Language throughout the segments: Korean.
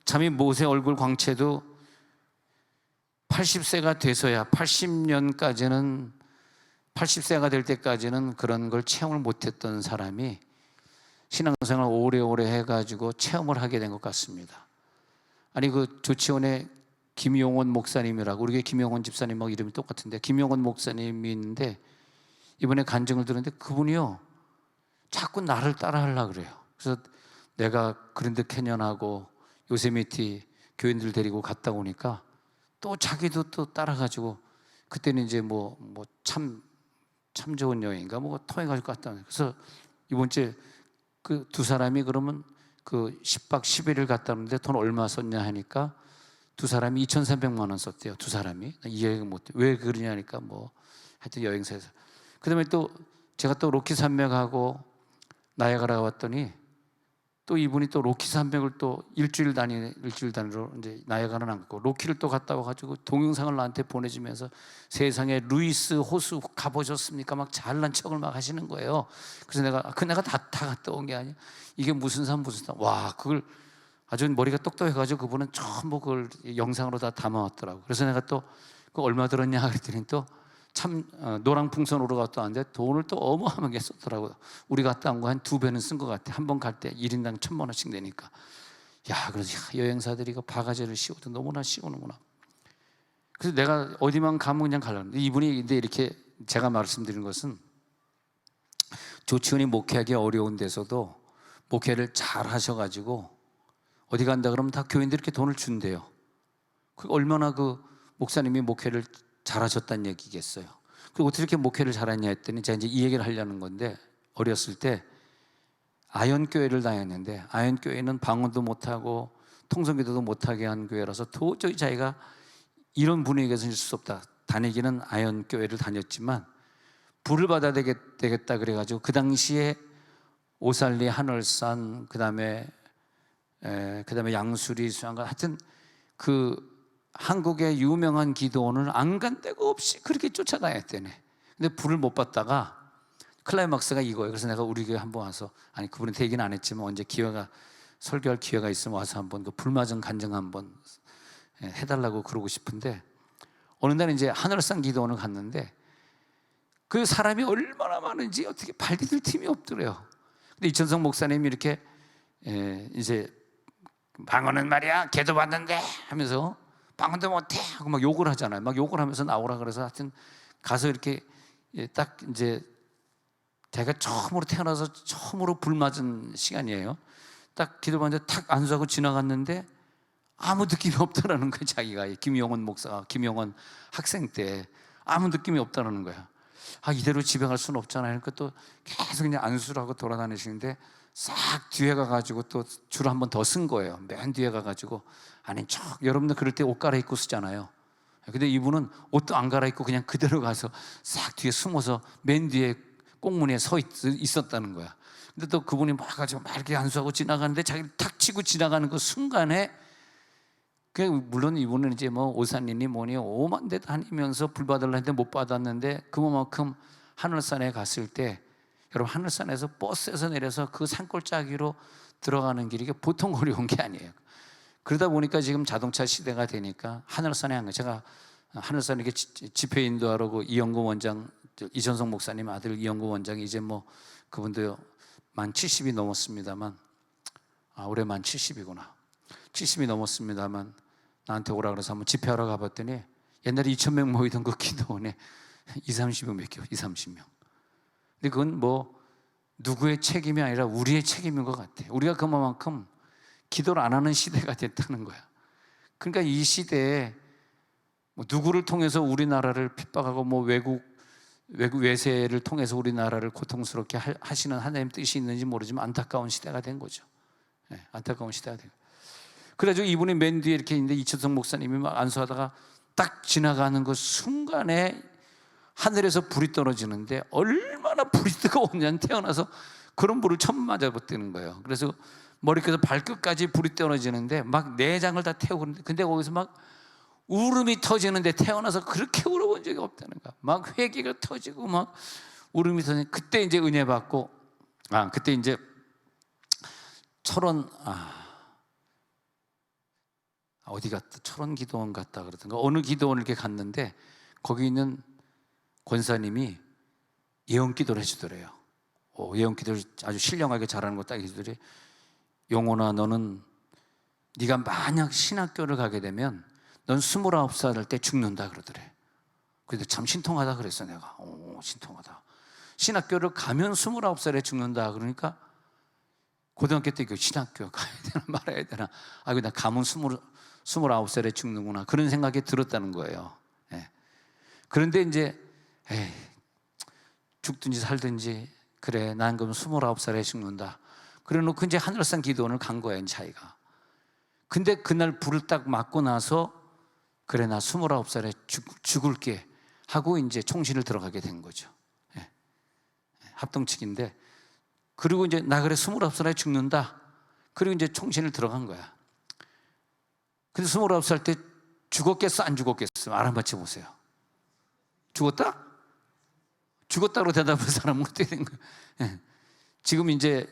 참이 모세 얼굴 광채도 80세가 돼서야 80세가 될 때까지는 그런 걸 체험을 못했던 사람이 신앙생활 오래오래 해가지고 체험을 하게 된 것 같습니다. 아니 그 조치원의 김용원 목사님이라고, 우리 김용원 집사님하고 이름이 똑같은데 김용원 목사님인데 이번에 간증을 들었는데 그분이요 자꾸 나를 따라하려고 그래요. 그래서 내가 그랜드 캐년하고 요세미티 교인들 데리고 갔다 오니까 또 자기도 또 따라가지고, 그때는 이제 참 좋은 여행인가 통해가지고 갔다 오니까, 그래서 이번 주에 그 두 사람이 그러면 그 10박 11일 갔다 오는데 돈 얼마 썼냐 하니까 두 사람이 2,300만 원 썼대요. 두 사람이. 이해가 못해. 왜 그러냐 하니까 하여튼 여행사에서. 그 다음에 또 제가 또 로키 산맥하고 나야가라 왔더니 또 이분이 또 로키 산맥을 또 일주일 단위로 이제 나야가라는 안 갔고 로키를 또 갔다 와가지고 동영상을 나한테 보내주면서 세상에 루이스 호수 가보셨습니까? 막 잘난 척을 막 하시는 거예요. 그래서 내가 다 갔다 온 게 아니야. 이게 무슨 산. 와, 그걸 아주 머리가 똑똑해가지고 그분은 전부 그걸 영상으로 다 담아왔더라고. 그래서 내가 또 그 얼마 들었냐 그랬더니 또 참 노랑풍선 오러 갔다 왔는데 돈을 또 어마어마하게 썼더라고요. 우리 갔다 온 거 한 2배는 쓴 것 같아. 한 번 갈 때 1인당 1,000만 원씩 내니까. 그래서 여행사들이 그 바가지를 씌워도 너무나 씌우는구나. 그래서 내가 어디만 가면 그냥 가려고. 이분이 근데 이렇게 제가 말씀드린 것은 조치원이 목회하기 어려운 데서도 목회를 잘 하셔가지고 어디 간다 그러면 다 교인들이 이렇게 돈을 준대요. 얼마나 그 목사님이 목회를 잘하셨다는 얘기겠어요. 그리고 어떻게 이렇게 목회를 잘했냐 했더니 제가 이제 이 얘기를 하려는 건데, 어렸을 때 아현교회를 다녔는데 아현교회는 방언도 못하고 통성기도도 못하게 한 교회라서 도저히 자기가 이런 분위기에서 있을 수 없다. 다니기는 아현교회를 다녔지만 불을 받아야 되겠다 그래가지고 그 당시에 오살리, 한월산, 그 다음에 양수리, 수양관, 하여튼 그 한국의 유명한 기도원을 안 간 데가 없이 그렇게 쫓아다녔대네. 근데 불을 못 받다가 클라이막스가 이거예요. 그래서 내가 우리 교회 한번 와서, 아니 그분은 대기는 안 했지만 언제 설교할 기회가 있으면 와서 한번 그 불맞은 간증 한번 해달라고 그러고 싶은데, 어느 날 이제 하늘산 기도원을 갔는데 그 사람이 얼마나 많은지 어떻게 발디딜 틈이 없더래요. 근데 이천성 목사님이 이렇게 이제 방언은 말이야 걔도 봤는데 하면서 방언도 못해 하고 막 욕을 하잖아요. 막 욕을 하면서 나오라 그래서 하여튼 가서 이렇게 딱 이제 제가 태어나서 처음으로 불 맞은 시간이에요. 딱 기도받는데 탁 안수하고 지나갔는데 아무 느낌이 없다라는 거예요. 자기가 김용원 목사가 김용원 학생 때 아무 느낌이 없다라는 거야. 이대로 집에 갈 수는 없잖아요. 그러니까 또 계속 그냥 안수를 하고 돌아다니시는데 싹 뒤에 가가지고 또 줄을 한 번 더 쓴 거예요. 맨 뒤에 가가지고 아닌 척, 여러분들 그럴 때 옷 갈아입고 쓰잖아요. 근데 이분은 옷도 안 갈아입고 그냥 그대로 가서 싹 뒤에 숨어서 맨 뒤에 꽁무니에 서 있었다는 거야. 근데 또 그분이 막 가지고 막 이렇게 안수하고 지나가는데 자기를 탁 치고 지나가는 그 순간에, 물론 이분은 이제 오산이니 뭐니 오만 대 다니면서 불 받으려 했는데 못 받았는데, 그만큼 하늘산에 갔을 때, 여러분 하늘산에서 버스에서 내려서 그 산골짜기로 들어가는 길이 보통 어려운 게 아니에요. 그러다 보니까 지금 자동차 시대가 되니까 하늘산에 한 거예요. 제가 하늘산에 이렇게 집회 인도하러 그 이영구 원장, 이천성 목사님 아들 이영구 원장이 이제 그분도 만 70이 넘었습니다만, 올해 만 70이구나. 70이 넘었습니다만 나한테 오라 그래서 한번 집회하러 가봤더니 옛날에 2,000명 모이던 그 기도원에 20-30명 몇 개, 20-30명. 근데 그건 누구의 책임이 아니라 우리의 책임인 것 같아요. 우리가 그만큼 기도를 안 하는 시대가 됐다는 거야. 그러니까 이 시대에 누구를 통해서 우리나라를 핍박하고 외국 외세를 통해서 우리나라를 고통스럽게 하시는 하나님 뜻이 있는지 모르지만 안타까운 시대가 된 거죠. 안타까운 시대가 된 거예요. 그래가지고 이분이 맨 뒤에 이렇게 있는데 이천성 목사님이 막 안수하다가 딱 지나가는 그 순간에 하늘에서 불이 떨어지는데, 얼마나 불이 뜨거웠냐면 태어나서 그런 불을 처음 맞아봤다는 거예요. 그래서 머리끝에서 발끝까지 불이 떨어지는데 막 내장을 다 태우고 그러는데, 근데 거기서 막 울음이 터지는데 태어나서 그렇게 울어본 적이 없다는 거야. 막 회개가 터지고 막 울음이 터지는데, 그때 이제 은혜 받고, 그때 이제 어디 갔다, 철원 기도원 갔다 그러던가 어느 기도원을 이렇게 갔는데 거기 있는 권사님이 예언 기도를 해주더래요. 예언 기도를 아주 신령하게 잘하는 거 딱 해주더래. 영혼아, 너는 네가 만약 신학교를 가게 되면 넌 29살 할 때 죽는다 그러더래. 근데 참 신통하다 그랬어. 내가 신통하다. 신학교를 가면 29살에 죽는다 그러니까 고등학교 때 그 신학교 가야 되나 말아야 되나, 나 가면 29살에 죽는구나, 그런 생각이 들었다는 거예요. 예. 그런데 이제 죽든지 살든지 그래, 난 그럼 29살에 죽는다 그래 놓고 이제 하늘산 기도원을 간 거예요, 자기가. 근데 그날 불을 딱 맞고 나서 그래, 나 29살에 죽을게 하고 이제 총신을 들어가게 된 거죠. 예. 합동측인데, 그리고 이제 나 그래 29살에 죽는다, 그리고 이제 총신을 들어간 거야. 근데 29살 때 죽었겠어 안 죽었겠어? 알아맞혀 보세요. 죽었다? 죽었다고 대답할 사람은 어떻게 된 거예요? 예. 지금 이제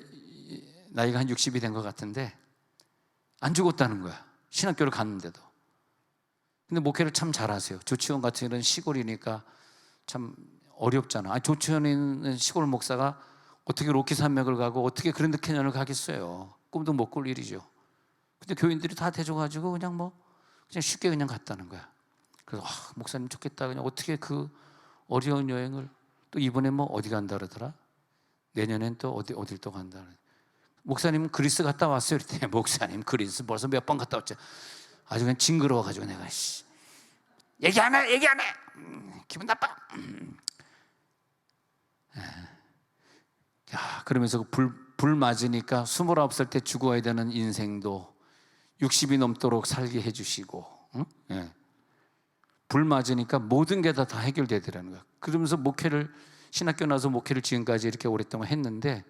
나이가 한 60이 된 것 같은데 안 죽었다는 거야, 신학교를 갔는데도. 근데 목회를 참 잘하세요. 조치원 같은 이런 시골이니까 참 어렵잖아. 조치원에 있는 시골 목사가 어떻게 로키 산맥을 가고 어떻게 그랜드 캐년을 가겠어요? 꿈도 못 꿀 일이죠. 근데 교인들이 다 대줘가지고 그냥 쉽게 그냥 갔다는 거야. 그래서 목사님 좋겠다. 그냥 어떻게 그 어려운 여행을 또 이번에 어디 간다 그러더라? 내년엔 또 어딜 또 간다 그래. 목사님 그리스 갔다 왔어요. 그랬더니 목사님 그리스 벌써 몇 번 갔다 왔죠. 아주 그냥 징그러워가지고 내가 얘기 안 해. 기분 나빠. 야, 그러면서 불 맞으니까 29살 때 죽어야 되는 인생도 60이 넘도록 살게 해주시고, 응? 예. 불 맞으니까 모든 게 다 해결되더라는 거야. 그러면서 신학교 나서 목회를 지금까지 이렇게 오랫동안 했는데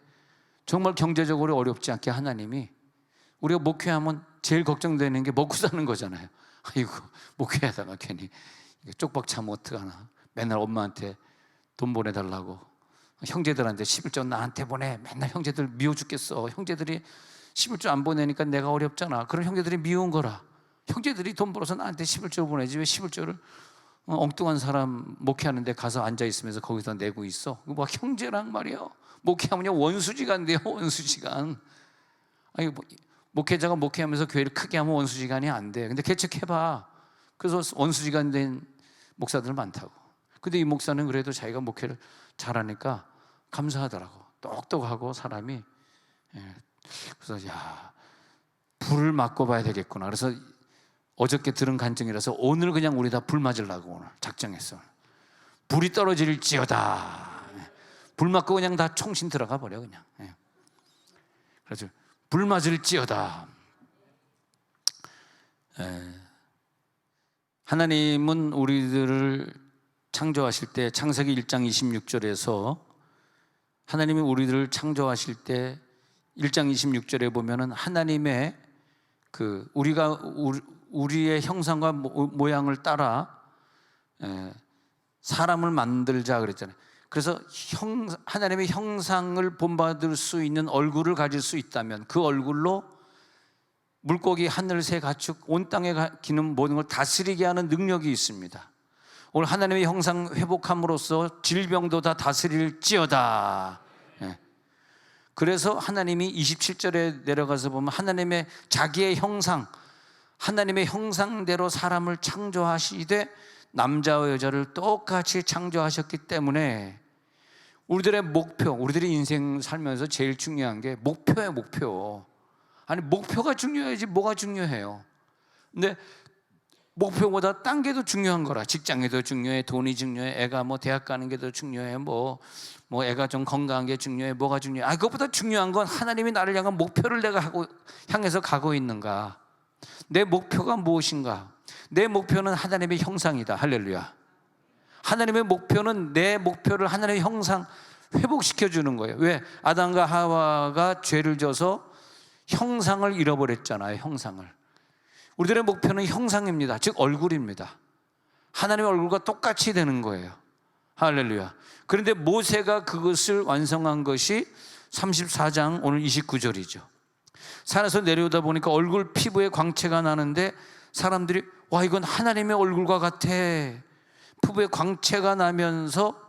정말 경제적으로 어렵지 않게 하나님이, 우리가 목회하면 제일 걱정되는 게 먹고 사는 거잖아요. 아이고, 목회하다가 괜히 쪽박 차면 어떡하나, 맨날 엄마한테 돈 보내달라고, 형제들한테 11조 나한테 보내, 맨날 형제들 미워 죽겠어. 형제들이 11조 안 보내니까 내가 어렵잖아. 그럼 형제들이 미운 거라. 형제들이 돈 벌어서 나한테 11조 보내지 왜 11조를 엉뚱한 사람 목회하는데 가서 앉아있으면서 거기서 내고 있어. 형제랑 말이요, 목회하면요 원수지간인데요, 원수지간. 아니, 목회자가 목회하면서 교회를 크게 하면 원수지간이 안 돼. 근데 개척해봐. 그래서 원수지간 된 목사들 많다고. 근데 이 목사는 그래도 자기가 목회를 잘하니까 감사하더라고. 똑똑하고 사람이. 그래서 불을 맞고 봐야 되겠구나. 그래서 어저께 들은 간증이라서 오늘 그냥 우리 다 불 맞으려고 오늘 작정했어. 불이 떨어질지어다. 불 맞고 그냥 다 총신 들어가 버려 그냥. 그래서 불 맞을지어다. 하나님은 우리들을 창조하실 때, 창세기 1장 26절에서 하나님이 우리들을 창조하실 때 1장 26절에 보면은 하나님의 우리의 형상과 모양을 따라 사람을 만들자 그랬잖아요. 그래서 하나님의 형상을 본받을 수 있는 얼굴을 가질 수 있다면 그 얼굴로 물고기, 하늘, 새, 가축, 온 땅에 기는 모든 걸 다스리게 하는 능력이 있습니다. 오늘 하나님의 형상 회복함으로써 질병도 다 다스릴지어다. 그래서 하나님이 27절에 내려가서 보면 하나님의 자기의 형상, 하나님의 형상대로 사람을 창조하시되 남자와 여자를 똑같이 창조하셨기 때문에 우리들의 목표, 우리들의 인생 살면서 제일 중요한 게 목표예요. 목표. 아니, 목표가 중요해야지 뭐가 중요해요. 근데 목표보다 딴 게 더 중요한 거라. 직장이 더 중요해, 돈이 중요해, 애가 대학 가는 게 더 중요해, 애가 좀 건강한 게 중요해, 뭐가 중요해. 그것보다 중요한 건 하나님이 나를 향한 목표를 내가 향해서 가고 있는가. 내 목표가 무엇인가? 내 목표는 하나님의 형상이다. 할렐루야. 하나님의 목표는 내 목표를 하나님의 형상 회복시켜 주는 거예요. 왜? 아담과 하와가 죄를 져서 형상을 잃어버렸잖아요. 형상을. 우리들의 목표는 형상입니다. 즉 얼굴입니다. 하나님의 얼굴과 똑같이 되는 거예요. 할렐루야. 그런데 모세가 그것을 완성한 것이 34장 오늘 29절이죠. 산에서 내려오다 보니까 얼굴 피부에 광채가 나는데 사람들이 와, 이건 하나님의 얼굴과 같아. 피부에 광채가 나면서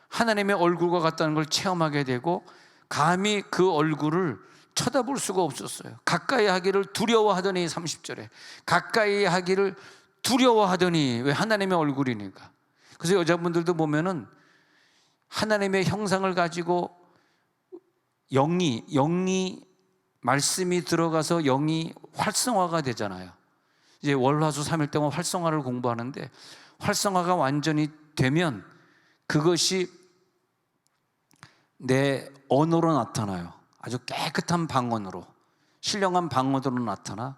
하나님의 얼굴과 같다는 걸 체험하게 되고, 감히 그 얼굴을 쳐다볼 수가 없었어요. 가까이 하기를 두려워하더니, 30절에 가까이 하기를 두려워하더니, 왜? 하나님의 얼굴이니까. 그래서 여자분들도 보면은 하나님의 형상을 가지고 영이 말씀이 들어가서 영이 활성화가 되잖아요. 이제 월화수 3일 동안 활성화를 공부하는데, 활성화가 완전히 되면 그것이 내 언어로 나타나요. 아주 깨끗한 방언으로, 신령한 방언으로 나타나.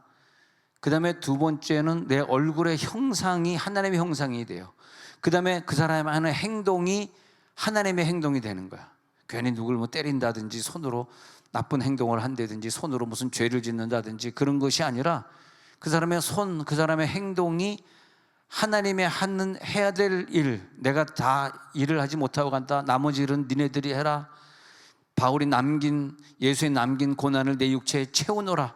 그 다음에 두 번째는 내 얼굴의 형상이 하나님의 형상이 돼요. 그 다음에 그 사람이 하는 행동이 하나님의 행동이 되는 거야. 괜히 누굴 뭐 때린다든지, 손으로 나쁜 행동을 한다든지, 손으로 무슨 죄를 짓는다든지 그런 것이 아니라, 그 사람의 손, 그 사람의 행동이 하나님의 해야 될 일, 내가 다 일을 하지 못하고 간다, 나머지 일은 니네들이 해라. 바울이 예수의 남긴 고난을 내 육체에 채우노라.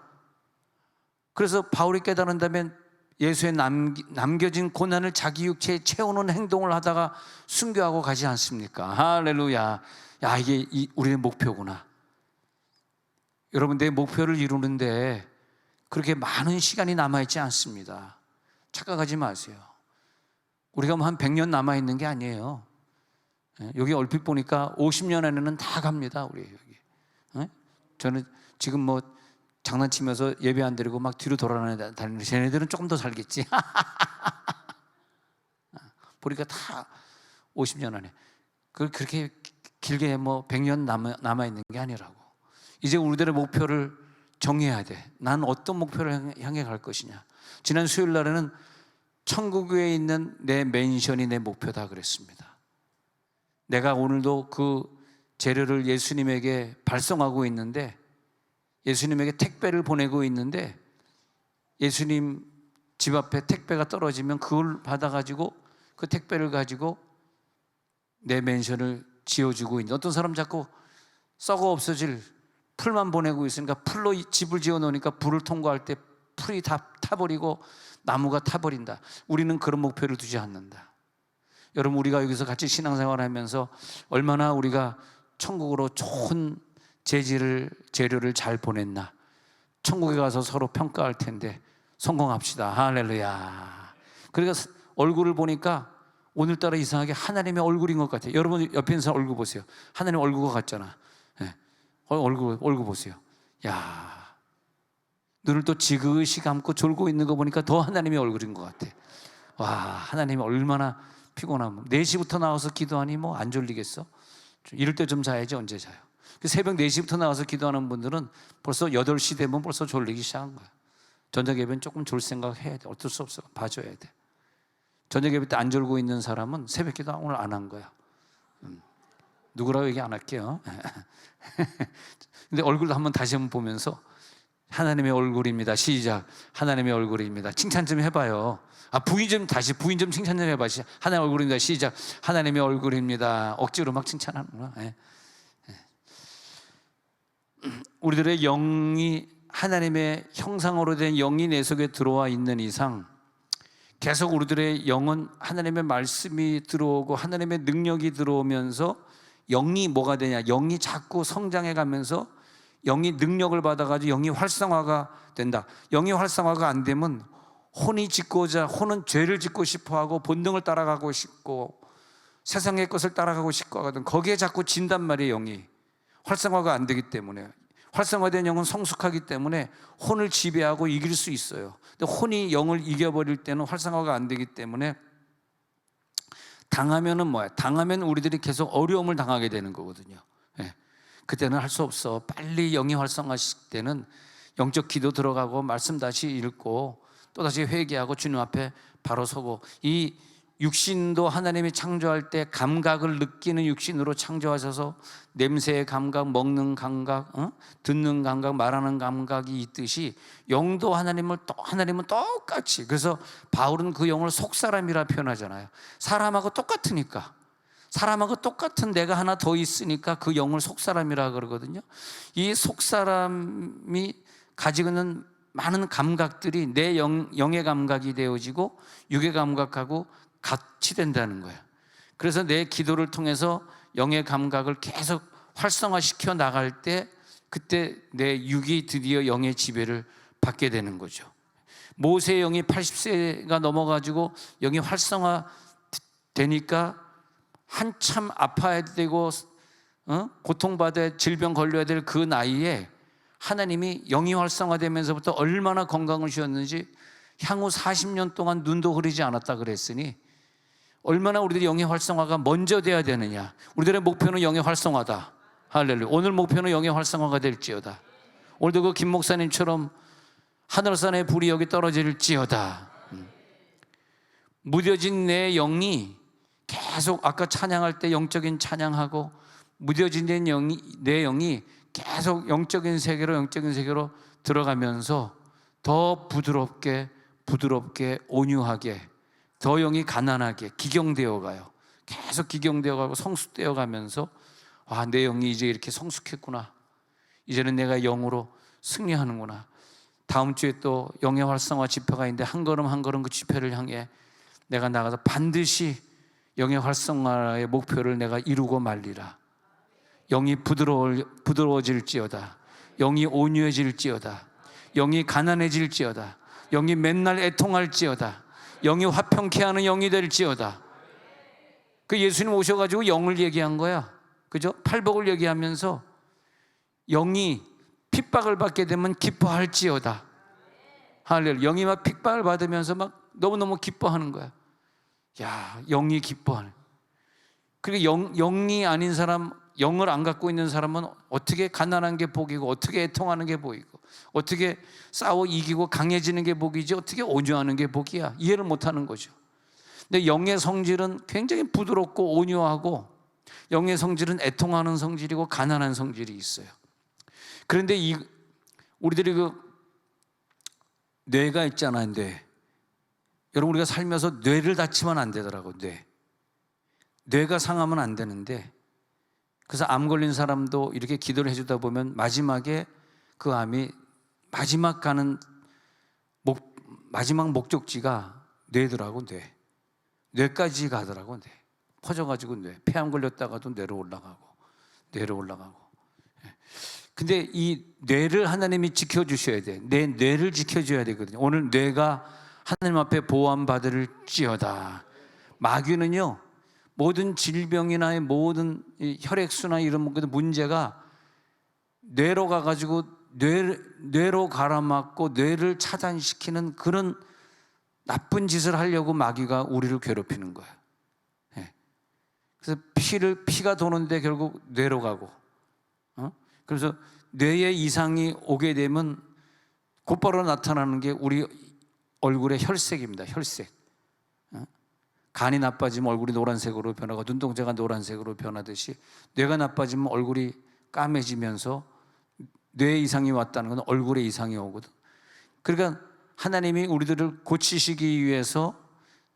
그래서 바울이 깨달은다면 예수의 남겨진 고난을 자기 육체에 채우는 행동을 하다가 순교하고 가지 않습니까? 할렐루야. 야, 이게 우리의 목표구나. 여러분, 내 목표를 이루는데 그렇게 많은 시간이 남아있지 않습니다. 착각하지 마세요. 우리가 뭐 한 100년 남아있는 게 아니에요. 여기 얼핏 보니까 50년 안에는 다 갑니다, 우리 여기. 저는 지금 뭐 장난치면서 예배 안 드리고 막 뒤로 돌아다니는, 쟤네들은 조금 더 살겠지. 보니까 다 50년 안에. 그렇게 길게 뭐 100년 남아있는 게 아니라고. 이제 우리들의 목표를 정해야 돼. 난 어떤 목표를 향해 갈 것이냐. 지난 수요일 날에는 천국에 있는 내 맨션이 내 목표다 그랬습니다. 내가 오늘도 그 재료를 예수님에게 발송하고 있는데, 예수님에게 택배를 보내고 있는데, 예수님 집 앞에 택배가 떨어지면 그걸 받아가지고 그 택배를 가지고 내 맨션을 지어주고 있는, 어떤 사람 자꾸 썩어 없어질 풀만 보내고 있으니까 풀로 집을 지어 놓으니까 불을 통과할 때 풀이 다 타버리고 나무가 타버린다. 우리는 그런 목표를 두지 않는다. 여러분, 우리가 여기서 같이 신앙생활을 하면서 얼마나 우리가 천국으로 좋은 재료를 잘 보냈나. 천국에 가서 서로 평가할 텐데 성공합시다. 할렐루야. 그러니까 얼굴을 보니까 오늘따라 이상하게 하나님의 얼굴인 것 같아요. 여러분 옆에 있는 사람 얼굴 보세요. 하나님 얼굴과 같잖아. 네. 얼굴 보세요. 야, 눈을 또 지그시 감고 졸고 있는 거 보니까 더 하나님의 얼굴인 것 같아. 와, 하나님이 얼마나 피곤하면 4시부터 나와서 기도하니 뭐 안 졸리겠어? 이럴 때 좀 자야지 언제 자요? 새벽 4시부터 나와서 기도하는 분들은 벌써 8시 되면 벌써 졸리기 시작한 거야. 저녁 예배는 조금 졸 생각 해야 돼. 어쩔 수 없어. 봐줘야 돼. 저녁 예배 때 안 졸고 있는 사람은 새벽 기도 오늘 안 한 거야. 누구라고 얘기 안 할게요. 근데 얼굴도 한번 다시 한번 보면서 하나님의 얼굴입니다. 시작. 하나님의 얼굴입니다. 칭찬 좀 해봐요. 부인 좀 칭찬 좀 해봐. 하나님의 얼굴입니다. 시작. 하나님의 얼굴입니다. 억지로 막 칭찬하는 거야. 우리들의 영이 하나님의 형상으로 된 영이 내 속에 들어와 있는 이상, 계속 우리들의 영은 하나님의 말씀이 들어오고 하나님의 능력이 들어오면서 영이 뭐가 되냐? 영이 자꾸 성장해 가면서 영이 능력을 받아가지고 영이 활성화가 된다. 영이 활성화가 안 되면 혼은 죄를 짓고 싶어하고 본능을 따라가고 싶고 세상의 것을 따라가고 싶고 하거든. 거기에 자꾸 진단 말이에요. 영이 활성화가 안 되기 때문에. 활성화된 영은 성숙하기 때문에 혼을 지배하고 이길 수 있어요. 근데 혼이 영을 이겨버릴 때는 활성화가 안 되기 때문에 당하면은 뭐야? 당하면 우리들이 계속 어려움을 당하게 되는 거거든요. 그때는 할 수 없어. 빨리 영이 활성화시킬 때는 영적 기도 들어가고 말씀 다시 읽고 또 다시 회개하고 주님 앞에 바로 서고, 이 육신도 하나님이 창조할 때 감각을 느끼는 육신으로 창조하셔서 냄새의 감각, 먹는 감각, 듣는 감각, 말하는 감각이 있듯이 영도 하나님은 똑같이. 그래서 바울은 그 영을 속사람이라 표현하잖아요. 사람하고 똑같으니까. 사람하고 똑같은 내가 하나 더 있으니까 그 영을 속사람이라 그러거든요. 이 속사람이 가지고 있는 많은 감각들이 내 영의 감각이 되어지고 육의 감각하고 같이 된다는 거예요. 그래서 내 기도를 통해서 영의 감각을 계속 활성화시켜 나갈 때 그때 내 육이 드디어 영의 지배를 받게 되는 거죠. 모세의 영이 80세가 넘어가지고 영이 활성화 되니까 한참 아파야 되고 고통받아야 질병 걸려야 될 그 나이에 하나님이 영이 활성화되면서부터 얼마나 건강을 주셨는지 향후 40년 동안 눈도 흐리지 않았다 그랬으니 얼마나 우리들이 영의 활성화가 먼저 돼야 되느냐. 우리들의 목표는 영의 활성화다. 할렐루야. 오늘 목표는 영의 활성화가 될지어다. 오늘도 그 김 목사님처럼 하늘산의 불이 여기 떨어질지어다. 무뎌진 내 영이 계속 아까 찬양할 때 영적인 찬양하고 무뎌진 내 영이 계속 영적인 세계로 들어가면서 더 부드럽게 온유하게 더 영이 가난하게 기경되어 가요. 계속 기경되어 가고 성숙되어 가면서 내 영이 이제 이렇게 성숙했구나. 이제는 내가 영으로 승리하는구나. 다음 주에 또 영의 활성화 집회가 있는데 한 걸음 한 걸음 그 집회를 향해 내가 나가서 반드시 영의 활성화의 목표를 내가 이루고 말리라. 영이 부드러워질지어다. 영이 온유해질지어다. 영이 가난해질지어다. 영이 맨날 애통할지어다. 영이 화평케 하는 영이 될지어다. 그 예수님 오셔가지고 영을 얘기한 거야. 그죠? 팔복을 얘기하면서 영이 핍박을 받게 되면 기뻐할지어다. 할렐루야. 영이 막 핍박을 받으면서 막 너무너무 기뻐하는 거야. 야, 영이 기뻐하네. 그리고 영이 아닌 사람, 영을 안 갖고 있는 사람은 어떻게 가난한 게 복이고 어떻게 애통하는 게 복이고 어떻게 싸워 이기고 강해지는 게 복이지 어떻게 온유하는 게 복이야. 이해를 못하는 거죠. 근데 영의 성질은 굉장히 부드럽고 온유하고 영의 성질은 애통하는 성질이고 가난한 성질이 있어요. 그런데 우리들이 그 뇌가 있잖아요. 뇌. 여러분 우리가 살면서 뇌를 다치면 안 되더라고요. 뇌가 상하면 안 되는데 그래서 암 걸린 사람도 이렇게 기도를 해주다 보면 마지막에 그 암이 마지막 목적지가 뇌더라고. 뇌까지 가더라고. 퍼져가지고 폐암 걸렸다가도 뇌로 올라가고. 근데 이 뇌를 하나님이 지켜주셔야 돼. 내 뇌를 지켜줘야 되거든요. 오늘 뇌가 하나님 앞에 보호받을지어다. 마귀는요 모든 질병이나 모든 혈액수나 이런 문제가 뇌로 가가지고 뇌로 갈아맞고 뇌를 차단시키는 그런 나쁜 짓을 하려고 마귀가 우리를 괴롭히는 거예요. 그래서 피가 도는데 결국 뇌로 가고, 그래서 뇌에 이상이 오게 되면 곧바로 나타나는 게 우리 얼굴의 혈색입니다. 혈색. 간이 나빠지면 얼굴이 노란색으로 변하고 눈동자가 노란색으로 변하듯이 뇌가 나빠지면 얼굴이 까매지면서 뇌에 이상이 왔다는 건 얼굴에 이상이 오거든. 그러니까 하나님이 우리들을 고치시기 위해서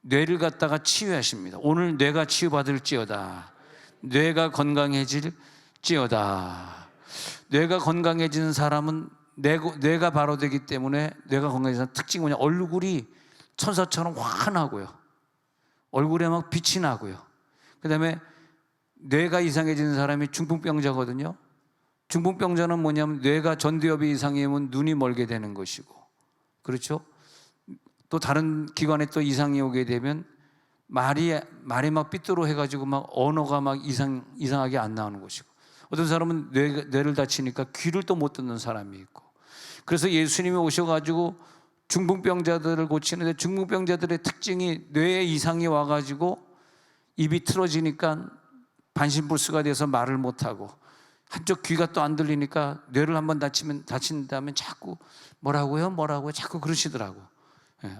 뇌를 갖다가 치유하십니다. 오늘 뇌가 치유받을지어다. 뇌가 건강해질지어다. 뇌가 건강해지는 사람은 뇌가 바로 되기 때문에 뇌가 건강해지는 특징이 뭐냐? 얼굴이 천사처럼 환하고요. 얼굴에 막 빛이 나고요. 그 다음에 뇌가 이상해지는 사람이 중풍병자거든요. 중풍병자는 뭐냐면 뇌가 전두엽이 이상이면 눈이 멀게 되는 것이고, 그렇죠? 또 다른 기관에 또 이상이 오게 되면 말이 막 삐뚤어해가지고 막 언어가 막 이상하게 안 나오는 것이고, 어떤 사람은 뇌를 다치니까 귀를 또 못 듣는 사람이 있고. 그래서 예수님이 오셔가지고 중풍병자들을 고치는데 중풍병자들의 특징이 뇌에 이상이 와가지고 입이 틀어지니까 반신불수가 돼서 말을 못하고 한쪽 귀가 또 안 들리니까 뇌를 한번 다친다면 자꾸 뭐라고요 자꾸 그러시더라고.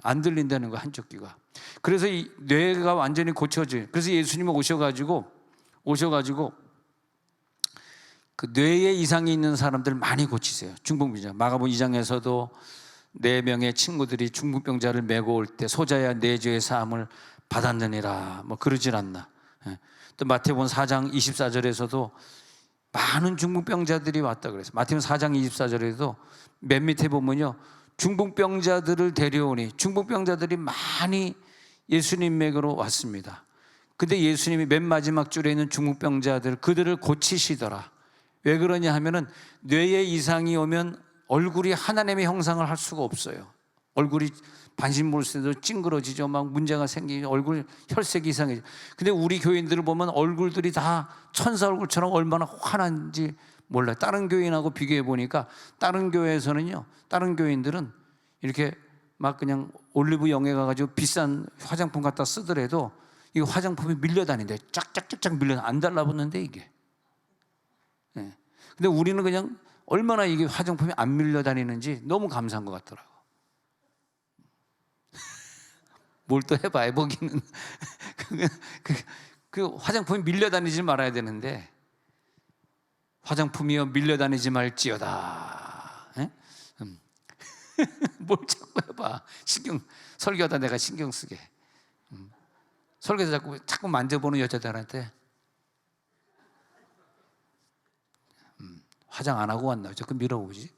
안 들린다는 거 한쪽 귀가. 그래서 이 뇌가 완전히 고쳐져요. 그래서 예수님이 오셔가지고 그 뇌에 이상이 있는 사람들 많이 고치세요. 중풍병자. 마가복음 2장에서도 4명의 친구들이 중풍병자를 메고 올 때 소자야 내 죄의 사함을 받았느니라 뭐 그러질 않나. 또 마태복음 4장 24절에서도 많은 중풍병자들이 왔다 그랬어요. 마태복음 4장 24절에도 맨 밑에 보면요 중풍병자들을 데려오니 중풍병자들이 많이 예수님에게로 왔습니다. 근데 예수님이 맨 마지막 줄에 있는 중풍병자들 그들을 고치시더라. 왜 그러냐 하면은 뇌에 이상이 오면 얼굴이 하나님의 형상을 할 수가 없어요. 얼굴이 반신몰수도 찡그러지죠. 막 문제가 생기죠. 얼굴 혈색이 이상해져. 근데 우리 교인들을 보면 얼굴들이 다 천사 얼굴처럼 얼마나 환한지 몰라요. 다른 교인하고 비교해 보니까 다른 교회에서는요, 다른 교인들은 이렇게 막 그냥 올리브 영에 가가지고 비싼 화장품 갖다 쓰더라도 이 화장품이 밀려다니는데 쫙쫙쫙쫙 밀려 안 달라붙는데 이게. 네. 근데 우리는 그냥 얼마나 이게 화장품이 안 밀려다니는지 너무 감사한 것 같더라고. 뭘 또 해봐, 보기는. 그 화장품이 밀려다니지 말아야 되는데, 화장품이여 밀려다니지 말지어다. 뭘 자꾸 해봐. 설교하다 내가 신경 쓰게. 설교에서 자꾸 만져보는 여자들한테 화장 안 하고 왔나? 자꾸 밀어보지.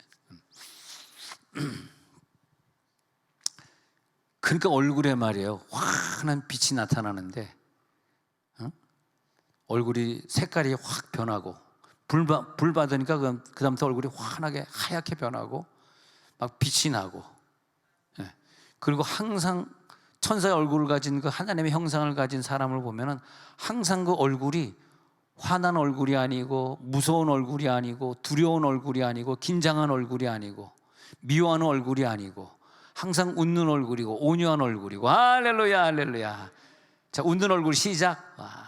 그러니까 얼굴에 말이에요, 환한 빛이 나타나는데, 얼굴이 색깔이 확 변하고, 불 받으니까 그다음부터 얼굴이 환하게 하얗게 변하고 막 빛이 나고. 그리고 항상 천사의 얼굴을 가진 그 하나님의 형상을 가진 사람을 보면은 항상 그 얼굴이 화난 얼굴이 아니고 무서운 얼굴이 아니고 두려운 얼굴이 아니고 긴장한 얼굴이 아니고 미워하는 얼굴이 아니고 항상 웃는 얼굴이고 온유한 얼굴이고. 할렐루야, 할렐루야. 자, 웃는 얼굴 시작. 와.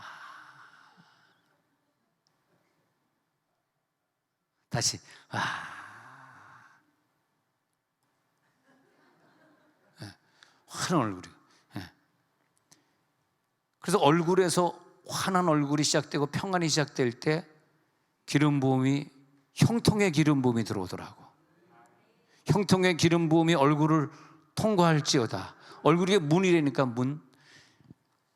다시. 와. 환한 얼굴이. 그래서 얼굴에서 환한 얼굴이 시작되고 평안이 시작될 때 기름 부음이, 형통의 기름 부음이 들어오더라고. 형통의 기름 부음이 얼굴을 통과할지어다. 얼굴이 문이라니까 문.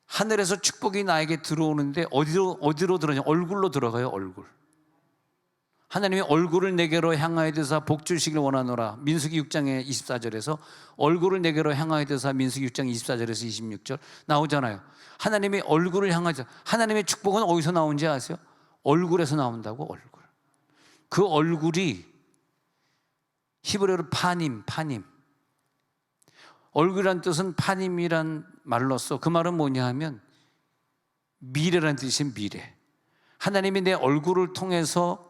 하늘에서 축복이 나에게 들어오는데 어디로 들어가냐? 얼굴로 들어가요. 얼굴. 하나님이 얼굴을 내게로 향하여 드사 복 주시길 원하노라. 민수기 6장의 24절에서 얼굴을 내게로 향하여 드사, 민수기 6장 24절에서 26절 나오잖아요. 하나님이 얼굴을 향하자. 하나님의 축복은 어디서 나오는지 아세요? 얼굴에서 나온다고. 얼굴. 그 얼굴이 히브리어로 파님. 얼굴이란 뜻은 파님이란 말로써, 그 말은 뭐냐 하면 미래란 뜻인 미래. 하나님이 내 얼굴을 통해서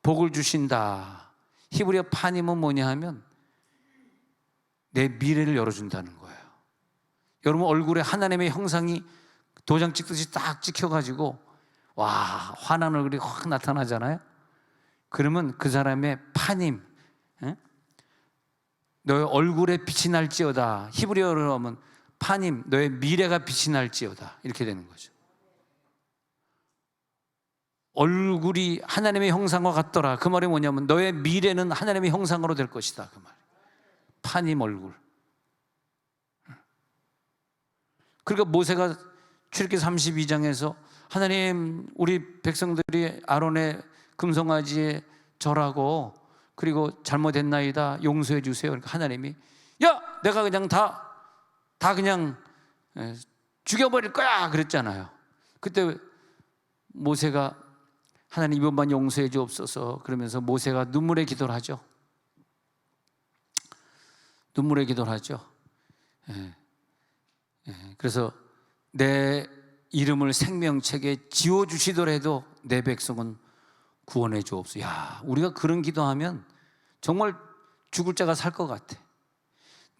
복을 주신다. 히브리어 파님은 뭐냐 하면 내 미래를 열어준다는 거예요. 여러분 얼굴에 하나님의 형상이 도장 찍듯이 딱 찍혀가지고 와, 환한 얼굴이 확 나타나잖아요. 그러면 그 사람의 파님, 너의 얼굴에 빛이 날지어다. 히브리어로 하면 파님, 너의 미래가 빛이 날지어다. 이렇게 되는 거죠. 얼굴이 하나님의 형상과 같더라. 그 말이 뭐냐면 너의 미래는 하나님의 형상으로 될 것이다. 그 말. 파님 얼굴. 그러니까 모세가 출애굽기 32장에서 하나님, 우리 백성들이 아론의 금송아지에 절하고 그리고 잘못했나이다, 용서해 주세요. 그러니까 하나님이 야, 내가 그냥 다 그냥 죽여버릴 거야 그랬잖아요. 그때 모세가 하나님 이번만 용서해 주옵소서 그러면서 모세가 눈물의 기도를 하죠. 눈물의 기도를 하죠. 그래서 내 이름을 생명책에 지워주시더라도 내 백성은 구원해 주옵소서. 야, 우리가 그런 기도하면 정말 죽을 자가 살 것 같아.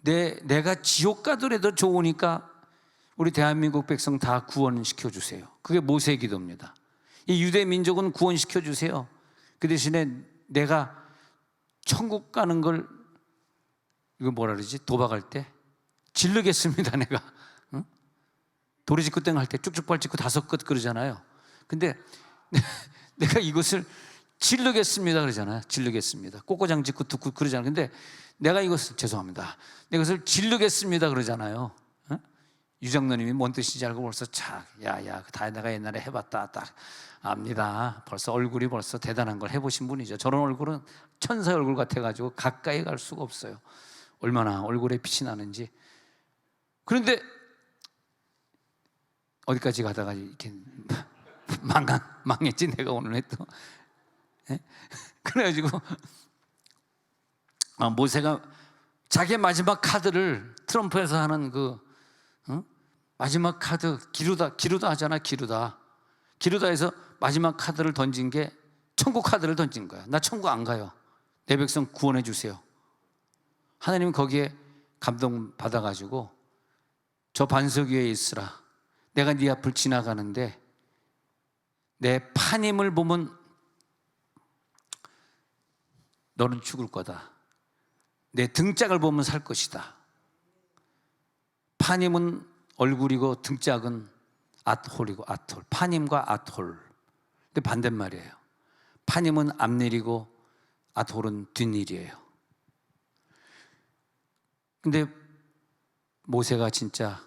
내가 지옥 가더라도 좋으니까 우리 대한민국 백성 다 구원시켜 주세요. 그게 모세의 기도입니다. 이 유대 민족은 구원시켜 주세요. 그 대신에 내가 천국 가는 걸, 이거 뭐라 그러지? 도박할 때 질르겠습니다. 내가 도리지구 땡 할 때 쭉쭉 밟고 5끝 그러잖아요. 근데 내가 이것을 질르겠습니다 그러잖아요. 질르겠습니다. 꼬꼬장 짓고 듣고 그러잖아요. 근데 내가 이것을, 죄송합니다, 내가 이것을 질르겠습니다 그러잖아요. 유장로님이 뭔 뜻인지 알고 벌써 야야, 다 내가 옛날에 해봤다, 딱 압니다. 벌써 얼굴이 벌써 대단한 걸 해보신 분이죠. 저런 얼굴은 천사의 얼굴 같아가지고 가까이 갈 수가 없어요. 얼마나 얼굴에 빛이 나는지. 그런데 어디까지 가다가 이렇게 망했지 내가 오늘 또. 그래가지고 모세가 자기의 마지막 카드를 트럼프에서 하는 마지막 카드 기루다 하잖아. 기루다에서 마지막 카드를 던진 게 천국 카드를 던진 거야. 나 천국 안 가요. 내 백성 구원해 주세요. 하나님은 거기에 감동 받아가지고 저 반석 위에 있으라. 내가 네 앞을 지나가는데 내 파님을 보면 너는 죽을 거다. 내 등짝을 보면 살 것이다. 파님은 얼굴이고 등짝은 앗홀이고 앗홀. 파님과 앗홀. 근데 반대말이에요. 파님은 앞일이고 앗홀은 뒷일이에요. 근데 모세가 진짜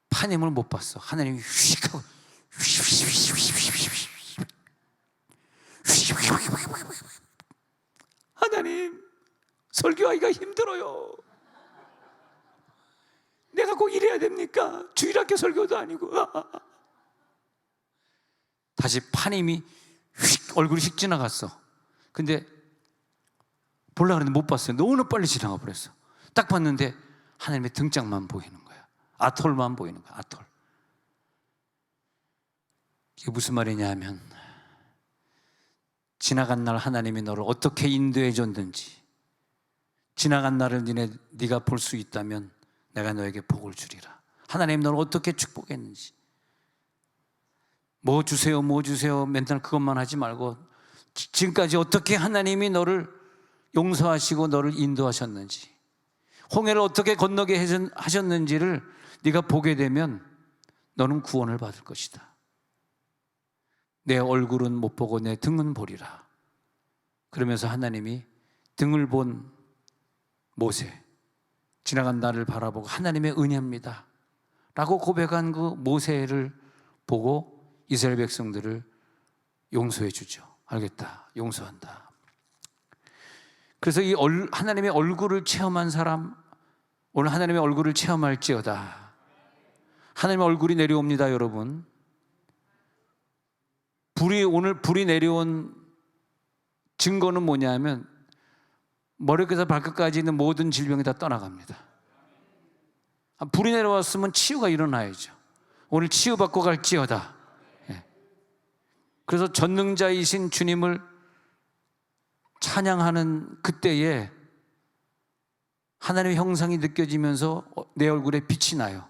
파님을 못 봤어. 하나님이 휙 하고 하나님, 설교하기가 힘들어요. 내가 꼭 이래야 됩니까? 주일학교 설교도 아니고. 다시 파님이 휙 얼굴이 휙 지나갔어. 근데 보려고 했는데 못 봤어요. 너무 빨리 지나가 버렸어. 딱 봤는데 하나님의 등짝만 보이는 거야. 앗홀만 보이는 거야. 앗홀. 이게 무슨 말이냐 하면 지나간 날 하나님이 너를 어떻게 인도해 줬는지, 지나간 날을 네가 볼 수 있다면 내가 너에게 복을 주리라. 하나님 너를 어떻게 축복했는지. 뭐 주세요 뭐 주세요 맨날 그것만 하지 말고 지금까지 어떻게 하나님이 너를 용서하시고 너를 인도하셨는지, 홍해를 어떻게 건너게 하셨는지를 네가 보게 되면 너는 구원을 받을 것이다. 내 얼굴은 못 보고 내 등은 보리라. 그러면서 하나님이 등을 본 모세, 지나간 나를 바라보고 하나님의 은혜입니다 라고 고백한 그 모세를 보고 이스라엘 백성들을 용서해 주죠. 알겠다, 용서한다. 그래서 이 하나님의 얼굴을 체험한 사람, 오늘 하나님의 얼굴을 체험할지어다. 하나님의 얼굴이 내려옵니다. 여러분, 오늘 불이 내려온 증거는 뭐냐면 머리끝에서 발끝까지 있는 모든 질병이 다 떠나갑니다. 불이 내려왔으면 치유가 일어나야죠. 오늘 치유받고 갈지어다. 그래서 전능자이신 주님을 찬양하는 그때에 하나님의 형상이 느껴지면서 내 얼굴에 빛이 나요.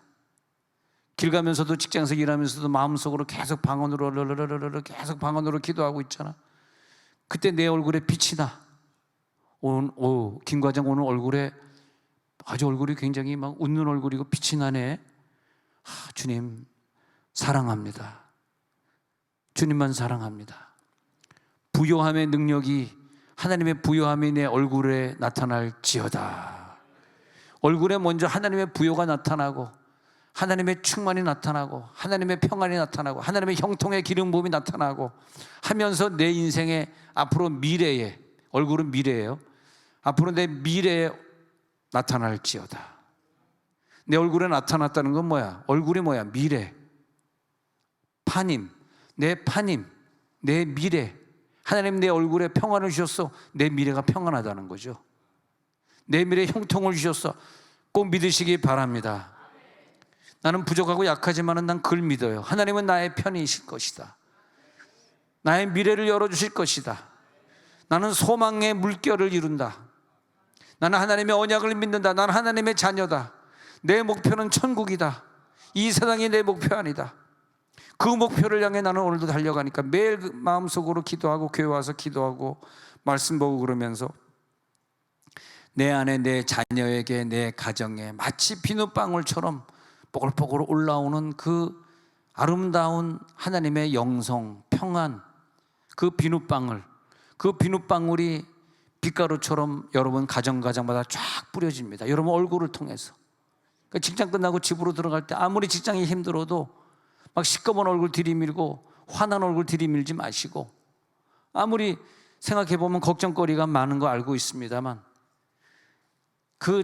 길 가면서도, 직장에서 일하면서도 마음속으로 계속 방언으로 기도하고 있잖아. 그때 내 얼굴에 빛이 나. 김 과장 오늘 얼굴에 아주 얼굴이 굉장히 막 웃는 얼굴이고 빛이 나네. 주님 사랑합니다. 주님만 사랑합니다. 부요함의 능력이, 하나님의 부요함이 내 얼굴에 나타날지어다. 얼굴에 먼저 하나님의 부요가 나타나고 하나님의 충만이 나타나고 하나님의 평안이 나타나고 하나님의 형통의 기름 부음이 나타나고 하면서 내 인생의 앞으로 미래에, 얼굴은 미래예요. 앞으로 내 미래에 나타날지어다. 내 얼굴에 나타났다는 건 뭐야? 얼굴이 뭐야? 미래. 파님, 내 파님, 내 미래. 하나님 내 얼굴에 평안을 주셨어. 내 미래가 평안하다는 거죠. 내 미래에 형통을 주셨어. 꼭 믿으시기 바랍니다. 나는 부족하고 약하지만 난 그걸 믿어요. 하나님은 나의 편이실 것이다. 나의 미래를 열어주실 것이다. 나는 소망의 물결을 이룬다. 나는 하나님의 언약을 믿는다. 나는 하나님의 자녀다. 내 목표는 천국이다. 이 세상이 내 목표 아니다. 그 목표를 향해 나는 오늘도 달려가니까 매일 그 마음속으로 기도하고 교회 와서 기도하고 말씀 보고 그러면서 내 안에 내 자녀에게, 내 가정에 마치 비눗방울처럼 뽀글뽀글 올라오는 그 아름다운 하나님의 영성, 평안, 그 비눗방울이 빛가루처럼 여러분 가정마다 쫙 뿌려집니다. 여러분 얼굴을 통해서. 그러니까 직장 끝나고 집으로 들어갈 때 아무리 직장이 힘들어도 막 시꺼먼 얼굴 들이밀고 화난 얼굴 들이밀지 마시고, 아무리 생각해보면 걱정거리가 많은 거 알고 있습니다만 그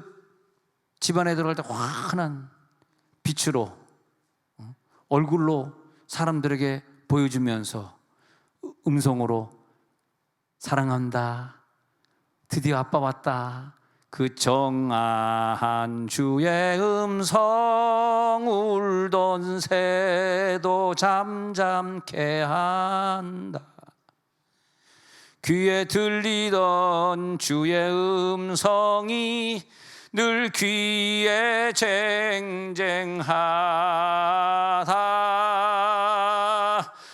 집안에 들어갈 때 환한 빛으로 얼굴로 사람들에게 보여주면서 음성으로 사랑한다, 드디어 아빠 왔다, 그 정아한 주의 음성 울던 새도 잠잠케 한다, 귀에 들리던 주의 음성이 늘 귀에 쟁쟁하다,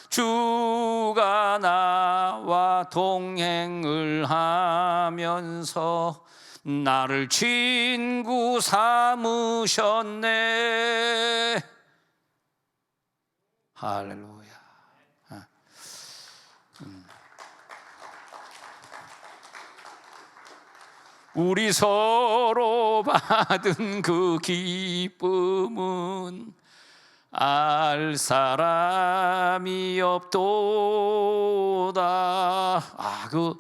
주가 나와 동행을 하면서 나를 친구 삼으셨네. 할렐루야. 우리 서로 받은 그 기쁨은 알 사람이 없도다. 그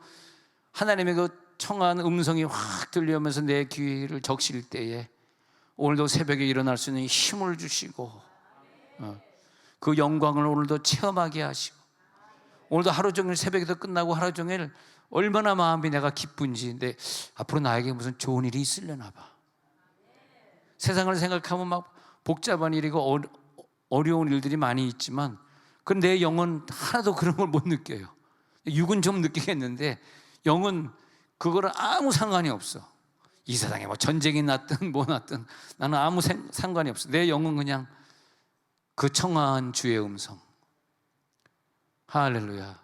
하나님의 그 청한 음성이 확 들려오면서 내 귀를 적실 때에 오늘도 새벽에 일어날 수 있는 힘을 주시고 그 영광을 오늘도 체험하게 하시고, 오늘도 하루 종일 새벽에도 끝나고 하루 종일 얼마나 마음이 내가 기쁜지. 근데 앞으로 나에게 무슨 좋은 일이 있으려나 봐. 세상을 생각하면 막 복잡한 일이고 어려운 일들이 많이 있지만 그 내 영은 하나도 그런 걸 못 느껴요. 육은 좀 느끼겠는데 영은 그거랑 아무 상관이 없어. 이 세상에 뭐 전쟁이 났든 뭐 났든 나는 아무 상관이 없어. 내 영은 그냥 그 청아한 주의 음성. 할렐루야.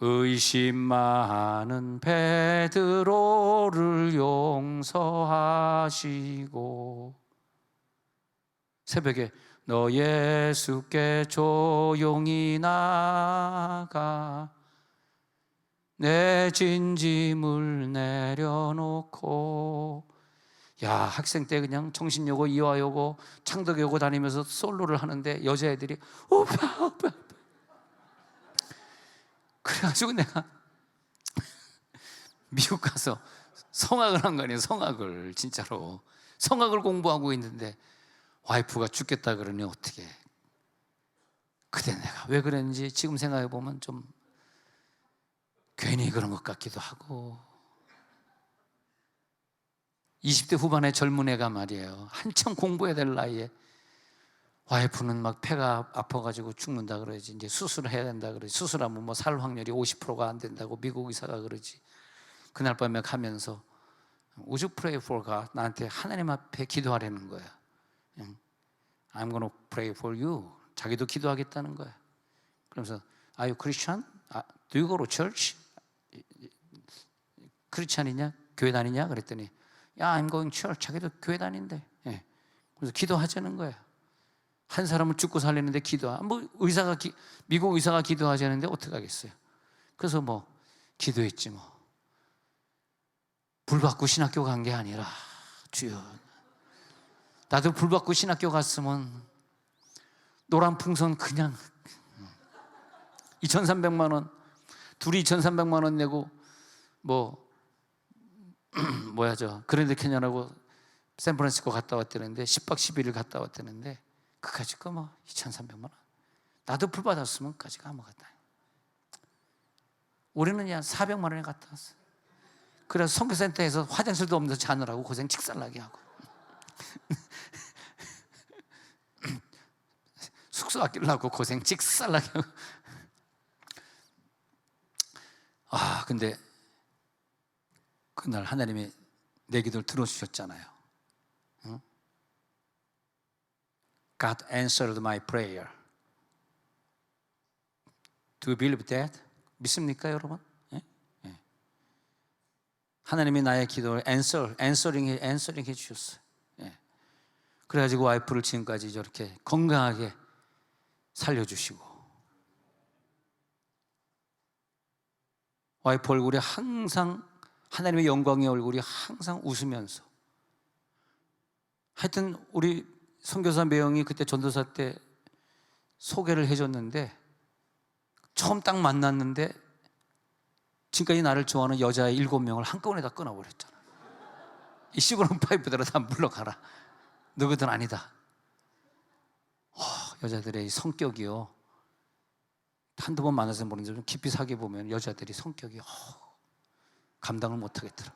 의심 많은 베드로를 용서하시고, 새벽에 너 예수께 조용히 나가 내 진짐을 내려놓고. 학생 때 그냥 정신여고, 이화여고, 창덕여고 다니면서 솔로를 하는데 여자애들이 오빠 그래가지고 내가 미국 가서 성악을 한 거 아니에요. 성악을 진짜로 성악을 공부하고 있는데 와이프가 죽겠다 그러니 어떻게. 그때 내가 왜 그랬는지 지금 생각해 보면 좀 괜히 그런 것 같기도 하고. 20대 후반의 젊은 애가 말이에요, 한참 공부해야 될 나이에 와이프는 막 폐가 아파가지고 죽는다 그러지, 이제 수술을 해야 된다 그러지, 수술하면 뭐 살 확률이 50%가 안 된다고 미국 의사가 그러지. 그날 밤에 가면서 Would you pray for God? 나한테 하나님 앞에 기도하라는 거야. I'm gonna pray for you. 자기도 기도하겠다는 거야. 그러면서 Are you Christian? Do you go to church? 크리스찬이냐? 교회 다니냐? 그랬더니 I'm going church. 자기도 교회 다닌대. 그래서 기도하자는 거야. 한 사람을 죽고 살리는데 미국 의사가 기도하자는데 어떡하겠어요. 그래서 뭐 기도했지 뭐. 불 받고 신학교 간 게 아니라 주여, 나도 불 받고 신학교 갔으면 노란 풍선 그냥 2,300만 원, 둘이 2,300만 원 내고 그랜드 캐년하고 샌프란시스코 갔다 왔다는데 10박 11일 갔다 왔다는데 그까짓 거 뭐 2,300만 원. 나도 불 받았으면 까짓 거 아무것도. 우리는 그냥 400만 원에 갔다 왔어. 그래서 선교센터에서 화장실도 없는데 자느라고 고생 직살나게 하고 숙소 아끼려고 고생 직살나게 하고. 근데 그날 하나님이 내 기도를 들어주셨잖아요. God answered my prayer. Do you believe that? 믿습니까, 여러분? 하나님이 나의 기도를 answering 해 주셨어요. 그래가지고 와이프를 지금까지 저렇게 건강하게 살려주시고, 와이프 얼굴에 항상 하나님의 영광의 얼굴이 항상 웃으면서. 하여튼 우리 선교사 매형이 그때 전도사 때 소개를 해줬는데, 처음 딱 만났는데 지금까지 나를 좋아하는 여자 7명을 한꺼번에 다 끊어버렸잖아. 이 시골은 파이프대로 다 물러가라. 너희들 아니다. 여자들의 성격이요, 한두 번 만나서 모르는데 좀 깊이 사귀어 보면 여자들이 성격이 감당을 못 하겠더라.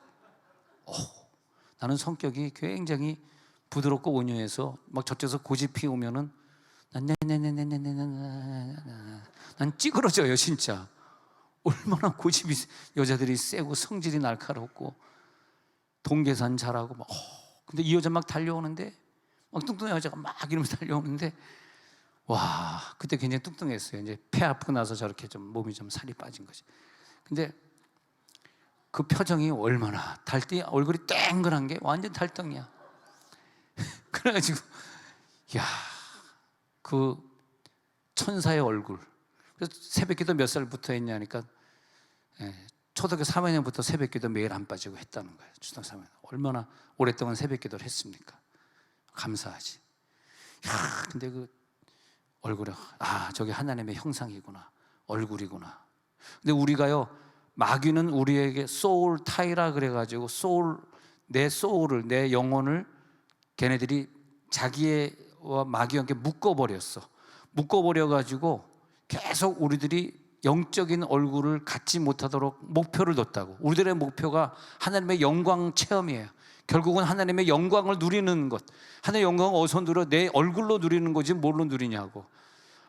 나는 성격이 굉장히 부드럽고 온유해서 막 저쪽에서 고집 피우면은 난 찌그러져요 진짜. 얼마나 고집이 여자들이 세고 성질이 날카롭고 동계산 잘하고 막 근데 이 여자 막 달려오는데 막 뚱뚱한 여자가 막 이러면서 달려오는데 와, 그때 굉장히 뚱뚱했어요. 이제 폐 아프고 나서 저렇게 좀 몸이 좀 살이 빠진 거지. 근데 그 표정이 얼마나 얼굴이 땡그란 게 완전 달덩이야. 그래가지고 야, 그 천사의 얼굴. 그래서 새벽기도 몇 살부터 했냐니까 초등학교 3학년부터 새벽기도 매일 안 빠지고 했다는 거예요. 초등학교 3학년. 얼마나 오랫동안 새벽기도를 했습니까? 감사하지. 야, 근데 그 얼굴에 저게 하나님의 형상이구나, 얼굴이구나. 근데 우리가요, 마귀는 우리에게 소울 타이라 그래가지고 내 소울을, 내 영혼을 걔네들이 자기와 마귀와 함께 묶어버렸어. 묶어버려가지고 계속 우리들이 영적인 얼굴을 갖지 못하도록 목표를 뒀다고. 우리들의 목표가 하나님의 영광 체험이에요. 결국은 하나님의 영광을 누리는 것. 하나님의 영광을 어디서 누려? 내 얼굴로 누리는 거지 뭘로 누리냐고.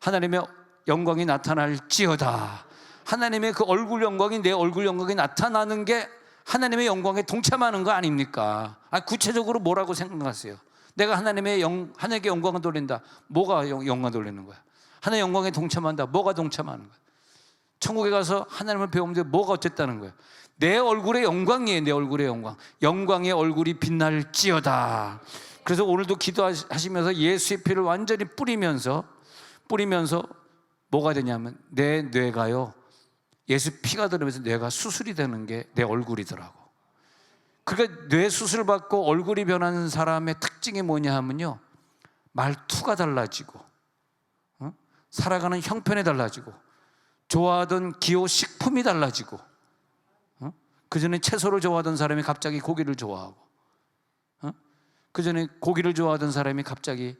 하나님의 영광이 나타날지어다. 하나님의 그 얼굴 영광이, 내 얼굴 영광이 나타나는 게 하나님의 영광에 동참하는 거 아닙니까? 구체적으로 뭐라고 생각하세요? 내가 하나님께 영광을 돌린다. 뭐가 영광 돌리는 거야? 하나님의 영광에 동참한다. 뭐가 동참하는 거야? 천국에 가서 하나님을 배우는데 뭐가 어쨌다는 거예요? 내 얼굴의 영광이에요. 내 얼굴의 영광. 영광의 얼굴이 빛날지어다. 그래서 오늘도 기도하시면서 예수의 피를 완전히 뿌리면서 뭐가 되냐면 내 뇌가요, 예수 피가 들으면서 뇌가 수술이 되는 게 내 얼굴이더라고. 그러니까 뇌 수술 받고 얼굴이 변하는 사람의 특징이 뭐냐 하면요, 말투가 달라지고 살아가는 형편이 달라지고 좋아하던 기호 식품이 달라지고 그전에 채소를 좋아하던 사람이 갑자기 고기를 좋아하고 그전에 고기를 좋아하던 사람이 갑자기